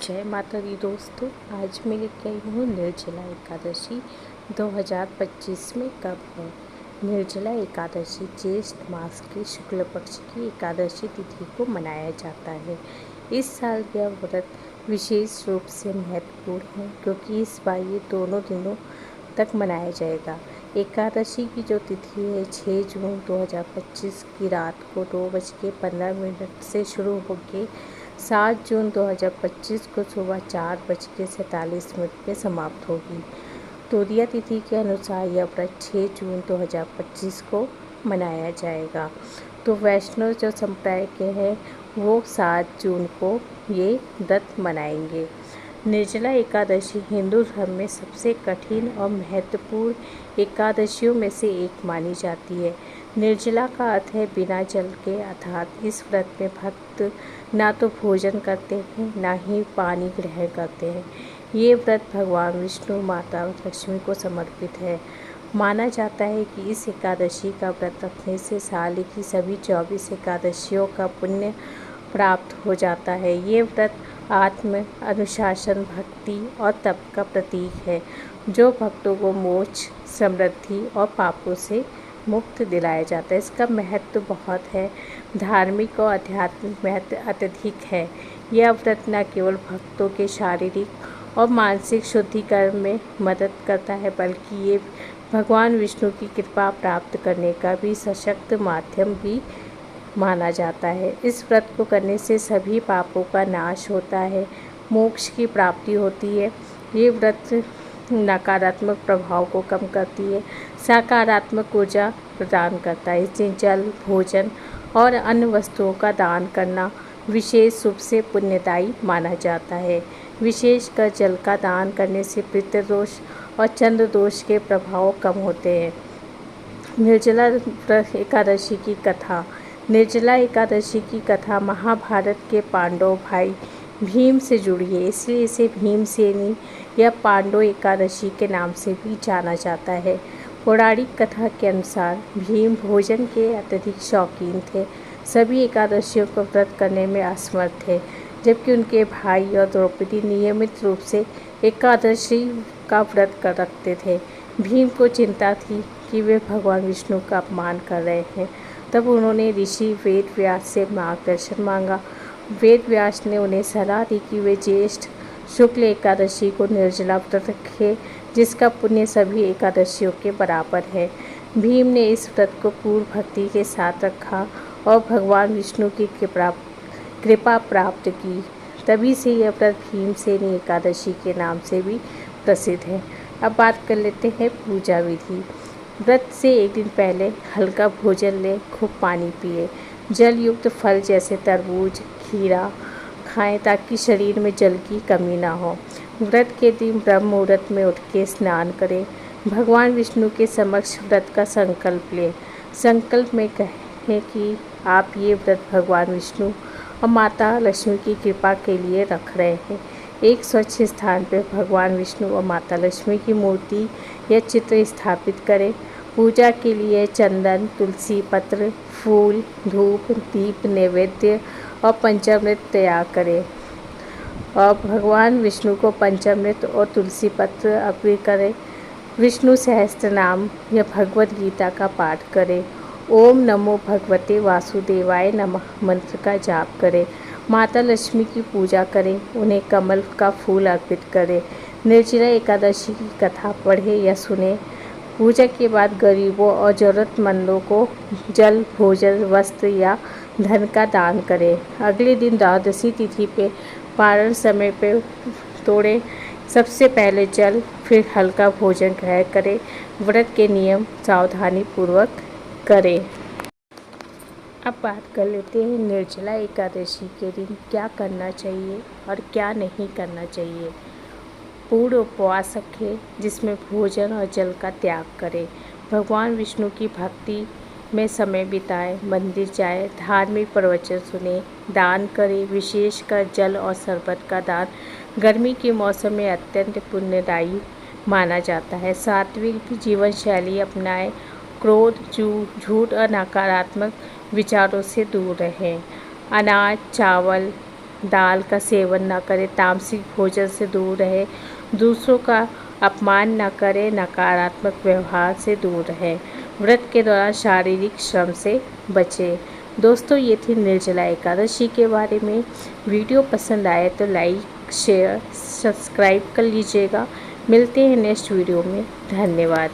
जय माता दी दोस्तों। आज मैं लेके आई हूँ निर्जला एकादशी 2025 में कब है। निर्जला एकादशी ज्येष्ठ मास के शुक्ल पक्ष की एकादशी तिथि को मनाया जाता है। इस साल यह व्रत विशेष रूप से महत्वपूर्ण है क्योंकि इस बार ये दोनों दिनों तक मनाया जाएगा। एकादशी की जो तिथि है 6 जून 2025 की रात को 2:15 से शुरू होकर 7 जून 2025 को सुबह 4:47 पे समाप्त होगी। तोदिया तिथि के अनुसार यह व्रत 6 जून 2025 को मनाया जाएगा। तो वैष्णव जो संप्रदाय के हैं वो 7 जून को ये व्रत मनाएंगे। निर्जला एकादशी हिंदू धर्म में सबसे कठिन और महत्वपूर्ण एकादशियों में से एक मानी जाती है। निर्जला का अर्थ है बिना जल के, अर्थात इस व्रत में भक्त ना तो भोजन करते हैं ना ही पानी ग्रहण करते हैं। ये व्रत भगवान विष्णु, माता लक्ष्मी को समर्पित है। माना जाता है कि इस एकादशी का व्रत रखने से साल की सभी 24 एकादशियों का पुण्य प्राप्त हो जाता है। ये व्रत आत्म अनुशासन, भक्ति और तप का प्रतीक है जो भक्तों को मोक्ष, समृद्धि और पापों से मुक्त दिलाया जाता है। इसका महत्व बहुत है, धार्मिक और आध्यात्मिक महत्व अत्यधिक है। यह व्रत न केवल भक्तों के शारीरिक और मानसिक शुद्धिकरण में मदद करता है बल्कि ये भगवान विष्णु की कृपा प्राप्त करने का भी सशक्त माध्यम भी माना जाता है। इस व्रत को करने से सभी पापों का नाश होता है, मोक्ष की प्राप्ति होती है। ये व्रत नकारात्मक प्रभाव को कम करती है, सकारात्मक ऊर्जा प्रदान करता है। इस दिन जल, भोजन और अन्य वस्तुओं का दान करना विशेष रूप से पुण्यदायी माना जाता है। विशेषकर जल का दान करने से पितृदोष और चंद्र दोष के प्रभाव कम होते हैं। निर्जला एकादशी की कथा। निर्जला एकादशी की कथा महाभारत के पांडव भाई भीम से जुड़ी है, इसलिए इसे भीमसेनी या पांडव एकादशी के नाम से भी जाना जाता है। पौराणिक कथा के अनुसार भीम भोजन के अत्यधिक शौकीन थे, सभी एकादशियों को व्रत करने में असमर्थ थे, जबकि उनके भाई और द्रौपदी नियमित रूप से एकादशी का व्रत कर रखते थे। भीम को चिंता थी कि वे भगवान विष्णु का अपमान कर रहे हैं। तब उन्होंने ऋषि वेद व्यास से मार्गदर्शन मांगा। वेद व्यास ने उन्हें सलाह दी कि वे ज्येष्ठ शुक्ल एकादशी को निर्जला व्रत रखें, जिसका पुण्य सभी एकादशियों के बराबर है। भीम ने इस व्रत को पूर्ण भक्ति के साथ रखा और भगवान विष्णु की कृपा प्राप्त की। तभी से यह व्रत भीमसेनी एकादशी के नाम से भी प्रसिद्ध है। अब बात कर लेते हैं पूजा विधि। व्रत से एक दिन पहले हल्का भोजन लें, खूब पानी पिए, जल युक्त फल जैसे तरबूज, खीरा खाएं ताकि शरीर में जल की कमी ना हो। व्रत के दिन ब्रह्म मुहूर्त में उठ के स्नान करें। भगवान विष्णु के समक्ष व्रत का संकल्प लें। संकल्प में कहें कि आप ये व्रत भगवान विष्णु और माता लक्ष्मी की कृपा के लिए रख रहे हैं। एक स्वच्छ स्थान पर भगवान विष्णु और माता लक्ष्मी की मूर्ति या चित्र स्थापित करें। पूजा के लिए चंदन, तुलसी पत्र, फूल, धूप, दीप, नैवेद्य और पंचामृत तैयार करें और भगवान विष्णु को पंचामृत और तुलसी पत्र अर्पित करें। विष्णु सहस्त्र नाम या भगवद गीता का पाठ करें। ओम नमो भगवते वासुदेवाय नमः मंत्र का जाप करें। माता लक्ष्मी की पूजा करें, उन्हें कमल का फूल अर्पित करें। निर्जला एकादशी की कथा पढ़ें या सुने। पूजा के बाद गरीबों और ज़रूरतमंदों को जल, भोजन, वस्त्र या धन का दान करें। अगले दिन द्वादशी तिथि पे पारण समय पे तोड़ें। सबसे पहले जल, फिर हल्का भोजन ग्रहण करें। व्रत के नियम सावधानी पूर्वक करें। अब बात कर लेते हैं निर्जला एकादशी के दिन क्या करना चाहिए और क्या नहीं करना चाहिए। पूर्ण उपवास रखें जिसमें भोजन और जल का त्याग करें। भगवान विष्णु की भक्ति में समय बिताएं, मंदिर जाएं, धार्मिक प्रवचन सुने, दान करें। विशेषकर जल और शरबत का दान गर्मी के मौसम में अत्यंत पुण्यदायी माना जाता है। सात्विक जीवन शैली अपनाएं, क्रोध, झूठ और नकारात्मक विचारों से दूर रहें। अनाज, चावल, दाल का सेवन न करें, तामसिक भोजन से दूर रहे, दूसरों का अपमान न करें, नकारात्मक व्यवहार से दूर रहें, व्रत के दौरान शारीरिक श्रम से बचें। दोस्तों, ये थी निर्जला एकादशी के बारे में। वीडियो पसंद आए तो लाइक, शेयर, सब्सक्राइब कर लीजिएगा। मिलते हैं नेक्स्ट वीडियो में। धन्यवाद।